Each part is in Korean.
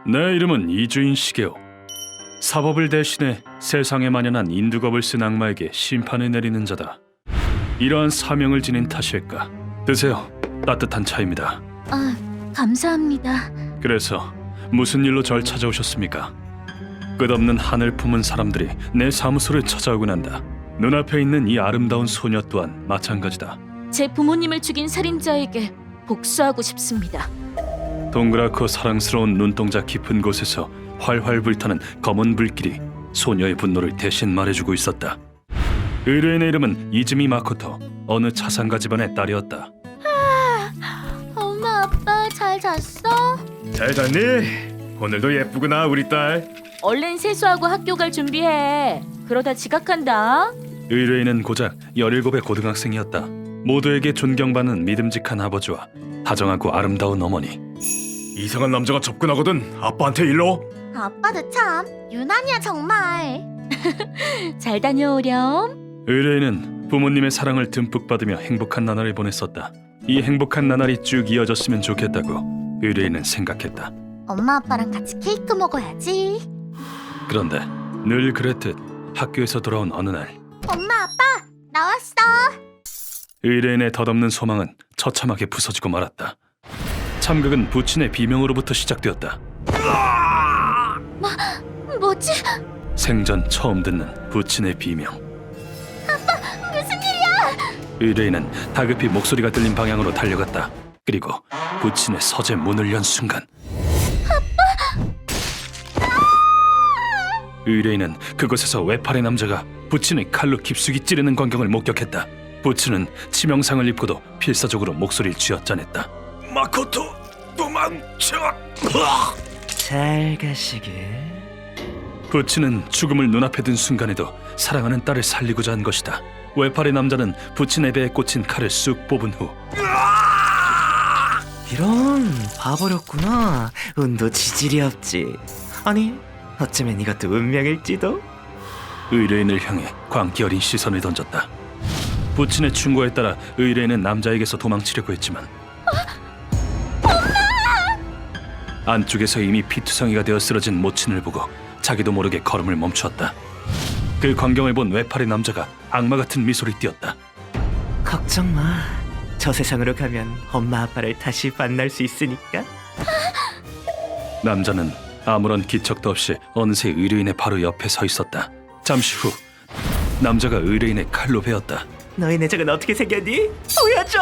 내 이름은 이주인 시게오. 사법을 대신해 세상에 만연한 인두겁을 쓴 악마에게 심판을 내리는 자다. 이러한 사명을 지닌 탓일까? 드세요. 따뜻한 차입니다. 아, 감사합니다. 그래서 무슨 일로 절 찾아오셨습니까? 끝없는 한을 품은 사람들이 내 사무소를 찾아오고 난다. 눈앞에 있는 이 아름다운 소녀 또한 마찬가지다. 제 부모님을 죽인 살인자에게 복수하고 싶습니다. 동그랗고 사랑스러운 눈동자 깊은 곳에서 활활 불타는 검은 불길이 소녀의 분노를 대신 말해주고 있었다. 의뢰인의 이름은 이즈미 마코토. 어느 차상가 집안의 딸이었다. 엄마, 아빠 잘 잤어? 잘 잤니? 오늘도 예쁘구나 우리 딸. 얼른 세수하고 학교 갈 준비해. 그러다 지각한다. 의뢰인은 고작 17의 고등학생이었다. 모두에게 존경받는 믿음직한 아버지와 다정하고 아름다운 어머니. 이상한 남자가 접근하거든 아빠한테 일러. 아빠도 참 유난이야 정말. 잘 다녀오렴. 의뢰인은 부모님의 사랑을 듬뿍 받으며 행복한 나날을 보냈었다. 이 행복한 나날이 쭉 이어졌으면 좋겠다고 의뢰인은 생각했다. 엄마 아빠랑 같이 케이크 먹어야지. 그런데 늘 그랬듯 학교에서 돌아온 어느 날 엄마 아빠 나왔어. 의뢰인의 덧없는 소망은 처참하게 부서지고 말았다. 참극은 부친의 비명으로부터 시작되었다. 뭐지? 생전 처음 듣는 부친의 비명. 무슨 일이야? 의뢰인은 다급히 목소리가 들린 방향으로 달려갔다. 그리고 부친의 서재 문을 연 순간 의뢰인은 그곳에서 외팔의 남자가 부친의 칼로 깊숙이 찌르는 광경을 목격했다. 부친은 치명상을 입고도 필사적으로 목소리를 쥐어짜냈다. 마코토 도망쳐! 잘 가시길. 부친은 죽음을 눈앞에 둔 순간에도 사랑하는 딸을 살리고자 한 것이다. 외팔의 남자는 부친의 배에 꽂힌 칼을 쑥 뽑은 후 이런 봐버렸구나. 운도 지질이 없지. 아니 어쩌면 이것도 운명일지도. 의뢰인을 향해 광기 어린 시선을 던졌다. 부친의 충고에 따라 의뢰인은 남자에게서 도망치려고 했지만 안쪽에서 이미 피투성이가 되어 쓰러진 모친을 보고 자기도 모르게 걸음을 멈추었다. 그 광경을 본 외팔의 남자가 악마 같은 미소를 띄었다. 걱정 마. 저 세상으로 가면 엄마 아빠를 다시 만날 수 있으니까. 남자는 아무런 기척도 없이 어느새 의뢰인의 바로 옆에 서 있었다. 잠시 후 남자가 의뢰인의 칼로 베었다. 너의 내적은 어떻게 생겼니? 보여줘.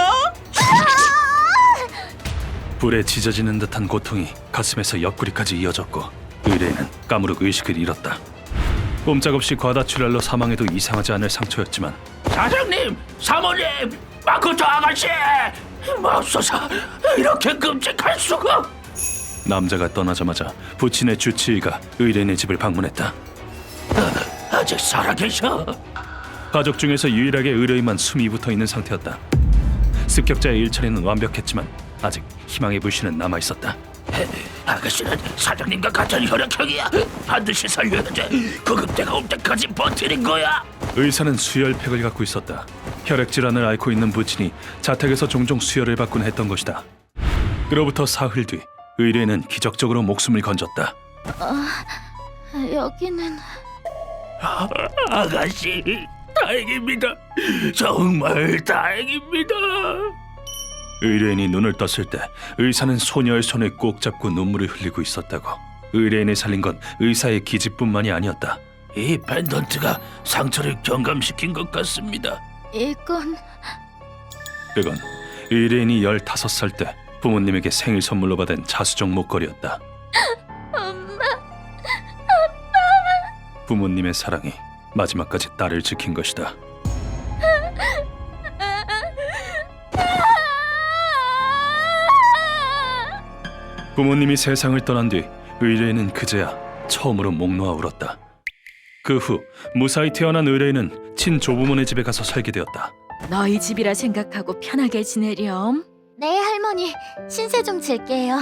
불에 지져지는 듯한 고통이 가슴에서 옆구리까지 이어졌고 의뢰인은 까무룩 의식을 잃었다. 꼼짝없이 과다출혈로 사망해도 이상하지 않을 상처였지만 사장님, 사모님, 마코토 아가씨, 맙소사, 이렇게 끔찍할 수가. 남자가 떠나자마자 부친의 주치의가 의뢰인의 집을 방문했다. 아직 살아계셔. 가족 중에서 유일하게 의뢰인만 숨이 붙어있는 상태였다. 습격자의 일처리는 완벽했지만 아직 희망의 불씨는 남아있었다. 아가씨는 사장님과 같은 혈액형이야. 반드시 살려야 돼. 구급대가 올 때까지 버티는 거야. 의사는 수혈팩을 갖고 있었다. 혈액 질환을 앓고 있는 부친이 자택에서 종종 수혈을 받곤 했던 것이다. 그로부터 사흘 뒤 의뢰인은 기적적으로 목숨을 건졌다. 여기는 아가씨, 다행입니다. 정말 다행입니다. 의뢰인이 눈을 떴을 때 의사는 소녀의 손을 꼭 잡고 눈물을 흘리고 있었다고. 의뢰인을 살린 건 의사의 기집뿐만이 아니었다. 이 펜던트가 상처를 경감시킨 것 같습니다. 이건 그건 의뢰인이 15살 때 부모님에게 생일 선물로 받은 자수정 목걸이였다. 엄마. 부모님의 사랑이 마지막까지 딸을 지킨 것이다. 부모님이 세상을 떠난 뒤 의뢰인은 그제야 처음으로 목 놓아 울었다. 그 후 무사히 태어난 의뢰인은 친조부모네 집에 가서 살게 되었다. 너희 집이라 생각하고 편하게 지내렴. 네 할머니 신세 좀 질게요.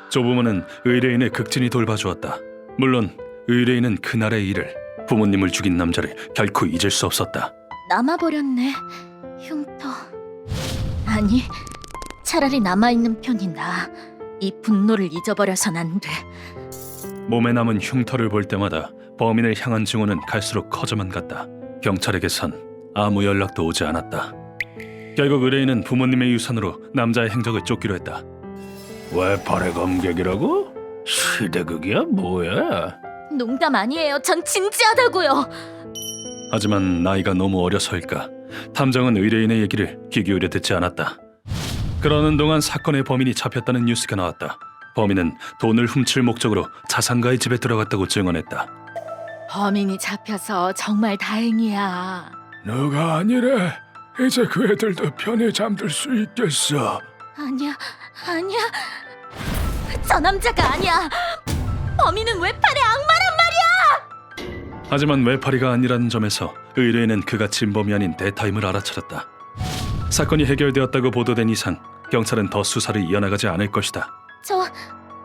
조부모는 의뢰인을 극진히 돌봐주었다. 물론 의뢰인은 그날의 일을, 부모님을 죽인 남자를 결코 잊을 수 없었다. 남아버렸네. 흉터. 아니, 차라리 남아있는 편이 나아. 이 분노를 잊어버려선 안 돼. 몸에 남은 흉터를 볼 때마다 범인을 향한 증오는 갈수록 커져만 갔다. 경찰에게선 아무 연락도 오지 않았다. 결국 의뢰인은 부모님의 유산으로 남자의 행적을 쫓기로 했다. 외팔의 검객이라고? 시대극이야 뭐야? 농담 아니에요. 전 진지하다고요. 하지만 나이가 너무 어려서일까 탐정은 의뢰인의 얘기를 귀 기울여 듣지 않았다. 그러는 동안 사건의 범인이 잡혔다는 뉴스가 나왔다. 범인은 돈을 훔칠 목적으로 자산가의 집에 들어갔다고 증언했다. 범인이 잡혀서 정말 다행이야. 너가 아니래. 이제 그 애들도 편히 잠들 수 있겠어. 아니야. 저 남자가 아니야. 범인은 외팔의 악마란 말이야. 하지만 외파리가 아니라는 점에서 의뢰인은 그가 진범이 아닌 대타임을 알아차렸다. 사건이 해결되었다고 보도된 이상 경찰은 더 수사를 이어나가지 않을 것이다. 저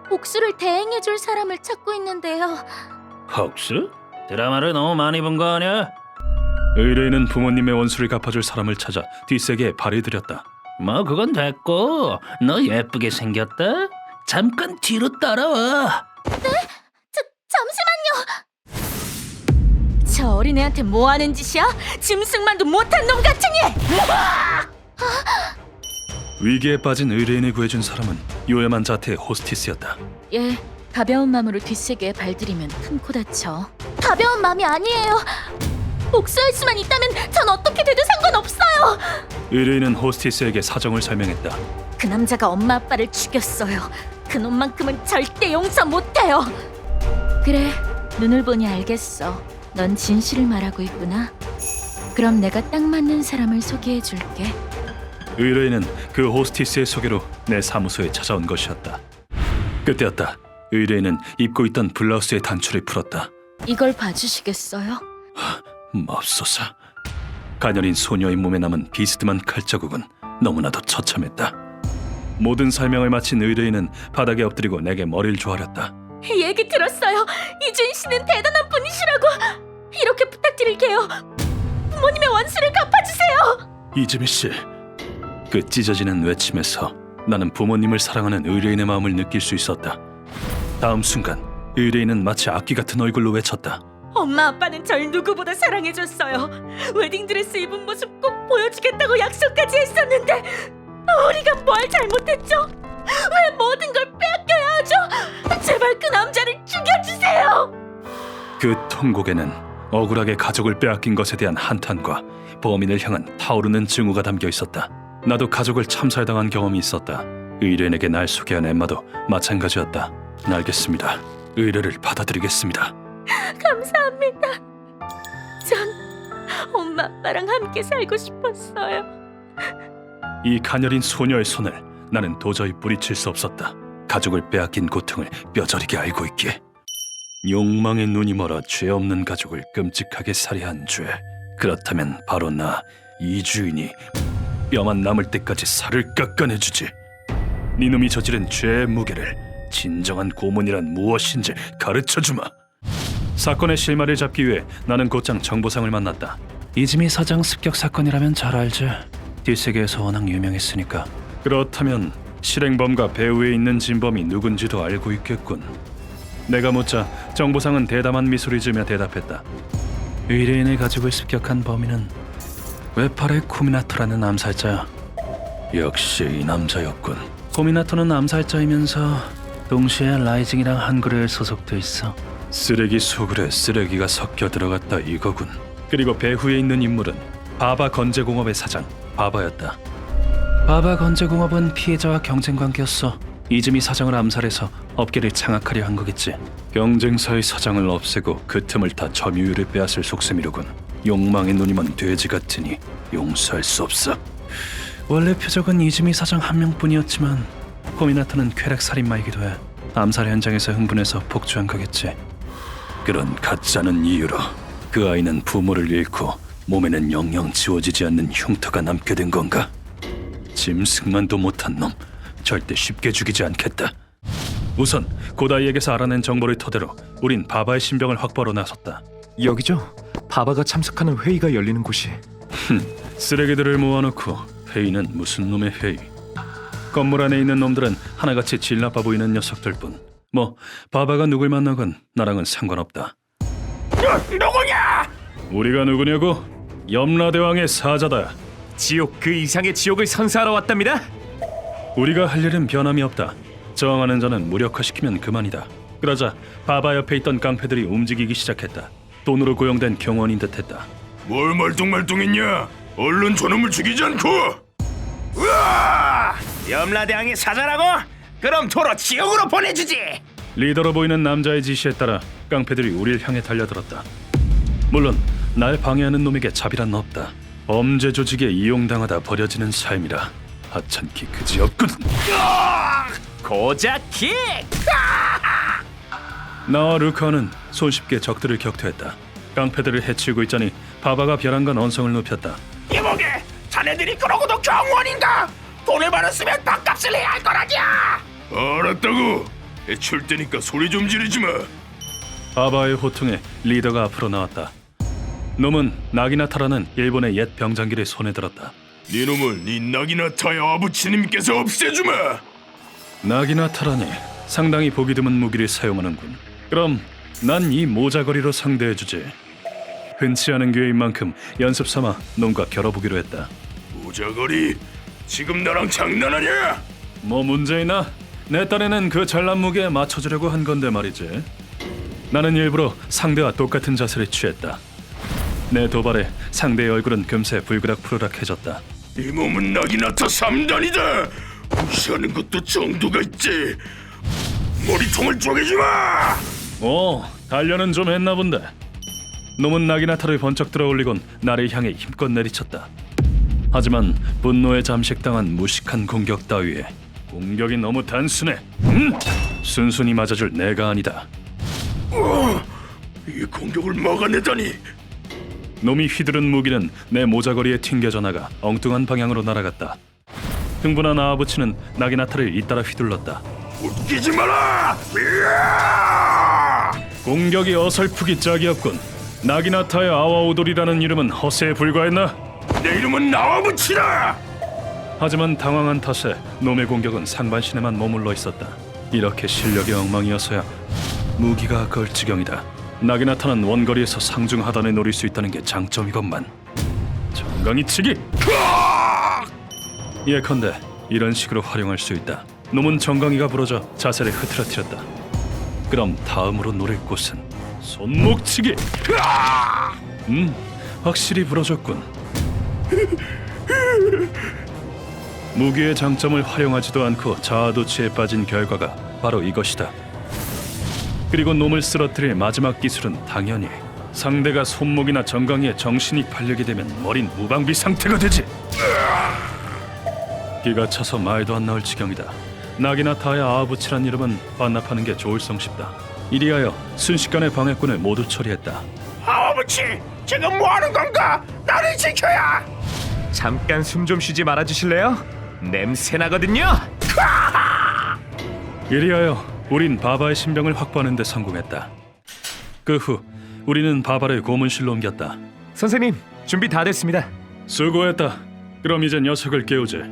복수를 대행해줄 사람을 찾고 있는데요. 혹시? 드라마를 너무 많이 본 거 아니야? 의뢰인은 부모님의 원수를 갚아줄 사람을 찾아 뒷세계에 발을 들였다. 뭐 그건 됐고 너 예쁘게 생겼다? 잠깐 뒤로 따라와. 잠시만요. 저 어린애한테 뭐 하는 짓이야? 짐승만도 못한 놈 같으니! 위기에 빠진 의뢰인을 구해준 사람은 요염한 자태의 호스티스였다. 예, 가벼운 마음으로 뒷세계에 발들이면 큰 코 다쳐. 가벼운 마음이 아니에요. 복수할 수만 있다면 전 어떻게 돼도 상관없어요. 의뢰인은 호스티스에게 사정을 설명했다. 그 남자가 엄마 아빠를 죽였어요. 그 놈만큼은 절대 용서 못해요. 그래, 눈을 보니 알겠어. 넌 진실을 말하고 있구나. 그럼 내가 딱 맞는 사람을 소개해줄게. 의뢰인은 그 호스티스의 소개로 내 사무소에 찾아온 것이었다. 그때였다. 의뢰인은 입고 있던 블라우스의 단추를 풀었다. 이걸 봐주시겠어요? 맙소사. 가녀린 소녀의 몸에 남은 비스듬한 칼자국은 너무나도 처참했다. 모든 설명을 마친 의뢰인은 바닥에 엎드리고 내게 머리를 조아렸다. 얘기 들었어요. 이주인 씨는 대단한 분이시라고. 이렇게 부탁드릴게요. 부모님의 원수를 갚아주세요. 이지미 씨. 그 찢어지는 외침에서 나는 부모님을 사랑하는 의뢰인의 마음을 느낄 수 있었다. 다음 순간 의뢰인은 마치 악기 같은 얼굴로 외쳤다. 엄마 아빠는 절 누구보다 사랑해줬어요. 웨딩드레스 입은 모습 꼭 보여주겠다고 약속까지 했었는데 우리가 뭘 잘못했죠? 왜 모든 걸 빼앗겨야 하죠? 제발 그 남자를 죽여주세요. 그 통곡에는 억울하게 가족을 빼앗긴 것에 대한 한탄과 범인을 향한 타오르는 증오가 담겨 있었다. 나도 가족을 참살당한 경험이 있었다. 의뢰인에게 날 소개한 엠마도 마찬가지였다. 알겠습니다. 의뢰를 받아들이겠습니다. 감사합니다. 전 엄마 아빠랑 함께 살고 싶었어요. 이 가녀린 소녀의 손을 나는 도저히 뿌리칠 수 없었다. 가족을 빼앗긴 고통을 뼈저리게 알고 있기에. 욕망의 눈이 멀어 죄 없는 가족을 끔찍하게 살해한 죄. 그렇다면 바로 나 이주인이 뼈만 남을 때까지 살을 깎아내주지. 니놈이 저지른 죄의 무게를 진정한 고문이란 무엇인지 가르쳐주마. 사건의 실마리를 잡기 위해 나는 곧장 정보상을 만났다. 이지미 사장 습격 사건이라면 잘 알지. 뒷세계에서 워낙 유명했으니까. 그렇다면 실행범과 배후에 있는 진범이 누군지도 알고 있겠군. 내가 묻자 정보상은 대담한 미소를 지으며 대답했다. 의뢰인의 가족을 습격한 범인은 외팔의 코미나토라는 암살자야. 역시 이 남자였군. 코미나토는 암살자이면서 동시에 라이징이랑 한글에 소속돼 있어. 쓰레기 속을에 쓰레기가 섞여 들어갔다 이거군. 그리고 배후에 있는 인물은 바바 건재공업의 사장 바바였다. 바바 건재공업은 피해자와 경쟁 관계였어. 이즈미 사장을 암살해서 업계를 장악하려 한 거겠지. 경쟁사의 사장을 없애고 그 틈을 타 점유율을 빼앗을 속셈이로군. 욕망의 눈이 먼 돼지 같으니 용서할 수 없어. 원래 표적은 이즈미 사장 한 명뿐이었지만 코미나토는 쾌락 살인마이기도 해. 암살 현장에서 흥분해서 폭주한 거겠지. 그런 가짜는 이유로 그 아이는 부모를 잃고 몸에는 영영 지워지지 않는 흉터가 남게 된 건가? 짐승만도 못한 놈 절대 쉽게 죽이지 않겠다. 우선 고다이에게서 알아낸 정보를 토대로 우린 바바의 신병을 확보하러 나섰다. 여기죠? 바바가 참석하는 회의가 열리는 곳이. 쓰레기들을 모아놓고 회의는 무슨 놈의 회의? 건물 안에 있는 놈들은 하나같이 질 나빠 보이는 녀석들뿐. 뭐 바바가 누굴 만나건 나랑은 상관없다. 누구냐? 우리가 누구냐고? 염라대왕의 사자다. 지옥 그 이상의 지옥을 선사하러 왔답니다. 우리가 할 일은 변함이 없다. 저항하는 자는 무력화시키면 그만이다. 그러자 바바 옆에 있던 깡패들이 움직이기 시작했다. 돈으로 고용된 경원인 듯했다. 뭘 말똥말똥했냐? 얼른 저놈을 죽이지 않고! 으아! 염라대왕의 사자라고? 그럼 도로 지옥으로 보내주지! 리더로 보이는 남자의 지시에 따라 깡패들이 우릴 향해 달려들었다. 물론 날 방해하는 놈에게 자비란 없다. 범죄 조직에 이용당하다 버려지는 삶이라 하찮기 그지없군. 고작 킥! 나와 루카는 손쉽게 적들을 격퇴했다. 깡패들을 해치우고 있자니 바바가 벼랑간 언성을 높였다. 이보게! 자네들이 그러고도 경원인가? 돈을 받았으면 밥값을 해야 할 거라냐! 알았다고! 해칠 때니까 소리 좀 지르지 마! 바바의 호통에 리더가 앞으로 나왔다. 놈은 나기나타라는 일본의 옛 병장기를 손에 들었다. 네 놈을 네 나기나타의 아부치님께서 없애주마! 나기나타라니 상당히 보기 드문 무기를 사용하는군. 그럼 난 이 모자거리로 상대해주지. 흔치 않은 기회인 만큼 연습 삼아 놈과 겨뤄보기로 했다. 모자거리? 지금 나랑 장난하냐? 뭐 문제 있나? 내 딴에는 그 잘난 무게에 맞춰주려고 한 건데 말이지. 나는 일부러 상대와 똑같은 자세를 취했다. 내 도발에 상대의 얼굴은 금세 불그락푸르락해졌다. 이 몸은 나기나타 3단이다! 무시하는 것도 정도가 있지! 머리통을 쪼개지마! 단련은 좀 했나 본데. 놈은 나기나타를 번쩍 들어올리곤 나를 향해 힘껏 내리쳤다. 하지만 분노에 잠식당한 무식한 공격 따위에 공격이 너무 단순해. 순순히 맞아줄 내가 아니다. 이 공격을 막아내다니! 놈이 휘두른 무기는 내 모자거리에 튕겨져 나가 엉뚱한 방향으로 날아갔다. 흥분한 아부치는 나기나타를 잇따라 휘둘렀다. 웃기지 마라! 이야! 공격이 어설프기 짝이 없군. 나기나타의 아와오돌이라는 이름은 허세에 불과했나? 내 이름은 나와붙이다! 하지만 당황한 탓에 놈의 공격은 상반신에만 머물러 있었다. 이렇게 실력이 엉망이어서야 무기가 아까울 지경이다. 나기나타는 원거리에서 상중하단에 노릴 수 있다는 게 장점이건만. 정강이치기! 예컨대 이런 식으로 활용할 수 있다. 놈은 정강이가 부러져 자세를 흐트러뜨렸다. 그럼 다음으로 노릴 곳은 손목치기! 확실히 부러졌군. 무기의 장점을 활용하지도 않고 자아도취에 빠진 결과가 바로 이것이다. 그리고 놈을 쓰러뜨릴 마지막 기술은 당연히 상대가 손목이나 정강이에 정신이 팔리게 되면 머린 무방비 상태가 되지. 기가 차서 말도 안 나올 지경이다. 나기나타의 아부치란 이름은 반납하는 게 좋을 성쉽다. 이리하여 순식간에 방해꾼을 모두 처리했다. 아버지! 지금 뭐하는 건가? 나를 지켜야! 잠깐 숨 좀 쉬지 말아주실래요? 냄새 나거든요. 이리하여 우린 바바의 신병을 확보하는 데 성공했다. 그 후 우리는 바바를 고문실로 옮겼다. 선생님, 준비 다 됐습니다. 수고했다. 그럼 이제 녀석을 깨우지.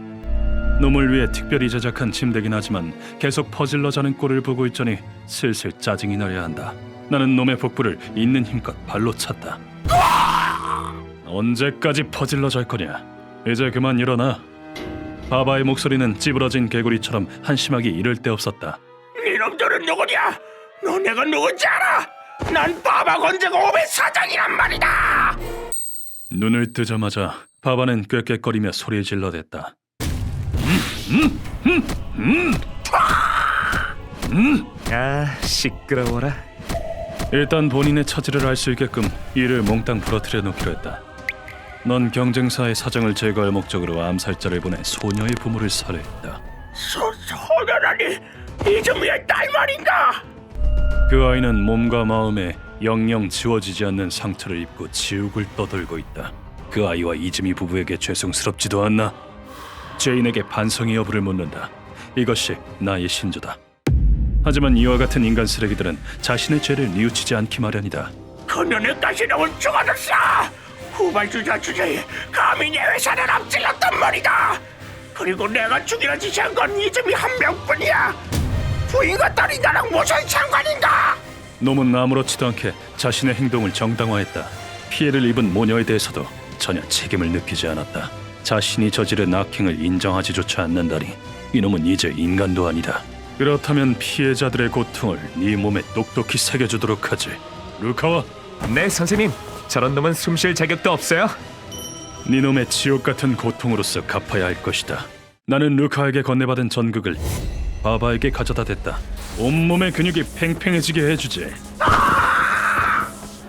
놈을 위해 특별히 제작한 침대긴 하지만 계속 퍼질러 자는 꼴을 보고 있자니 슬슬 짜증이 나려 한다. 나는 놈의 복부를 있는 힘껏 발로 찼다. 언제까지 퍼질러 잘 거냐? 이제 그만 일어나. 바바의 목소리는 찌부러진 개구리처럼 한심하기 이를 데 없었다. 이놈들은 누구냐? 너 내가 누군지 알아? 난 바바 건재고 오베 사장이란 말이다! 눈을 뜨자마자 바바는 꾀꾀거리며 소리 질러댔다. 아, 시끄러워라. 일단 본인의 처지를 알 수 있게끔 이를 몽땅 부러뜨려 놓기로 했다. 넌 경쟁사의 사정을 제거할 목적으로 암살자를 보내 소녀의 부모를 살해했다. 소녀라니 이즈미의 딸 말인가? 그 아이는 몸과 마음에 영영 지워지지 않는 상처를 입고 지옥을 떠돌고 있다. 그 아이와 이즈미 부부에게 죄송스럽지도 않나? 죄인에게 반성의 여부를 묻는다. 이것이 나의 신조다. 하지만 이와 같은 인간 쓰레기들은 자신의 죄를 뉘우치지 않기 마련이다. 그년의 가시령은 죽어졌어! 후발주자 주제에 감히 내 회사를 앞질렀단 말이다! 그리고 내가 죽이려 지시한 건 이즈미 한 명뿐이야. 부인과 딸이 나랑 무슨 상관인가? 놈은 아무렇지도 않게 자신의 행동을 정당화했다. 피해를 입은 모녀에 대해서도 전혀 책임을 느끼지 않았다. 자신이 저지른 악행을 인정하지조차 않는다니 이놈은 이제 인간도 아니다. 그렇다면 피해자들의 고통을 네 몸에 똑똑히 새겨주도록 하지. 루카와, 네, 선생님. 저런 놈은 숨 쉴 자격도 없어요. 네 놈의 지옥 같은 고통으로서 갚아야 할 것이다. 나는 루카에게 건네받은 전극을 바바에게 가져다 댔다. 온몸의 근육이 팽팽해지게 해주지.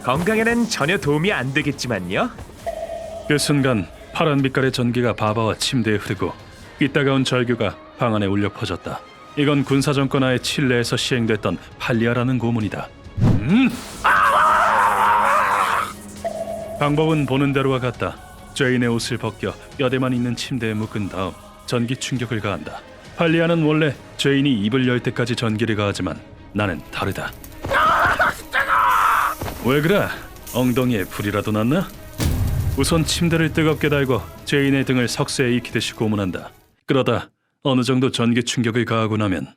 건강에는 전혀 도움이 안 되겠지만요. 그 순간 파란 빛깔의 전기가 바바와 침대에 흐르고 삐따가운 절규가 방 안에 울려 퍼졌다. 이건 군사정권하에 칠레에서 시행됐던 팔리아라는 고문이다. 방법은 보는 대로와 같다. 죄인의 옷을 벗겨 뼈대만 있는 침대에 묶은 다음 전기 충격을 가한다. 팔리아는 원래 죄인이 입을 열 때까지 전기를 가하지만 나는 다르다. 왜 그래? 엉덩이에 불이라도 났나? 우선 침대를 뜨겁게 달고 죄인의 등을 석쇠에 익히듯이 고문한다. 그러다 어느 정도 전기 충격을 가하고 나면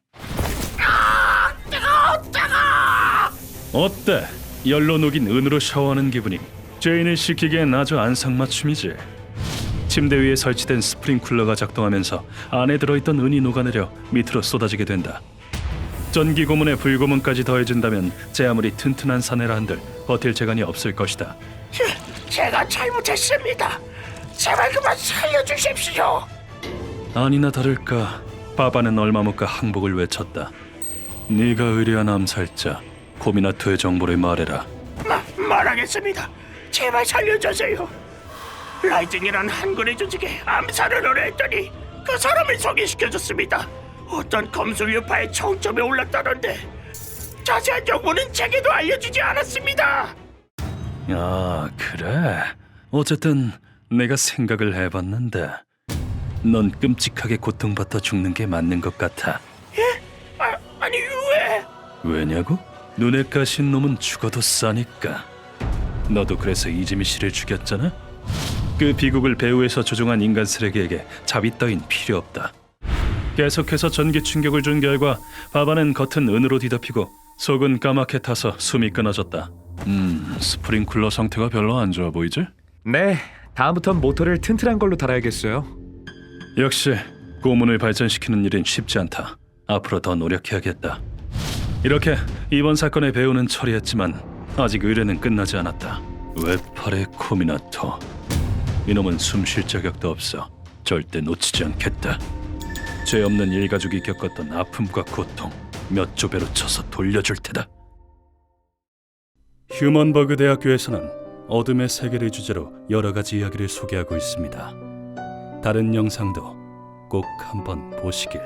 어때? 열로 녹인 은으로 샤워하는 기분이 죄인을 식히기엔 아주 안상맞춤이지. 침대 위에 설치된 스프링쿨러가 작동하면서 안에 들어있던 은이 녹아내려 밑으로 쏟아지게 된다. 전기 고문에 불고문까지 더해진다면 제 아무리 튼튼한 사내라 한들 버틸 재간이 없을 것이다. 제가 잘못했습니다. 제발 그만 살려주십시오. 아니나 다를까 바바는 얼마 못 가 항복을 외쳤다. 네가 의뢰한 암살자 코미나토의 정보를 말해라. 말하겠습니다. 제발 살려주세요. 라이징이란 한군의 조직에 암살을 의뢰했더니 그 사람을 소개시켜줬습니다. 어떤 검술류파의 청점에 올랐다던데 자세한 정보는 제게도 알려주지 않았습니다. 아, 그래. 어쨌든 내가 생각을 해봤는데 넌 끔찍하게 고통받아 죽는 게 맞는 것 같아. 예? 아니 왜? 왜냐고? 눈에 까신 놈은 죽어도 싸니까. 너도 그래서 이즈미 씨를 죽였잖아? 그 비극을 배후에서 조종한 인간 쓰레기에게 자비 따윈 필요 없다. 계속해서 전기 충격을 준 결과 바바는 겉은 은으로 뒤덮이고 속은 까맣게 타서 숨이 끊어졌다. 스프링쿨러 상태가 별로 안 좋아 보이지? 네, 다음부턴 모터를 튼튼한 걸로 달아야겠어요. 역시 고문을 발전시키는 일은 쉽지 않다. 앞으로 더 노력해야겠다. 이렇게 이번 사건의 배우는 처리했지만 아직 의뢰는 끝나지 않았다. 외팔의 코미나토. 이놈은 숨 쉴 자격도 없어. 절대 놓치지 않겠다. 죄 없는 일가족이 겪었던 아픔과 고통 몇 조배로 쳐서 돌려줄 테다. 휴먼버그 대학교에서는 어둠의 세계를 주제로 여러 가지 이야기를 소개하고 있습니다. 다른 영상도 꼭 한번 보시길.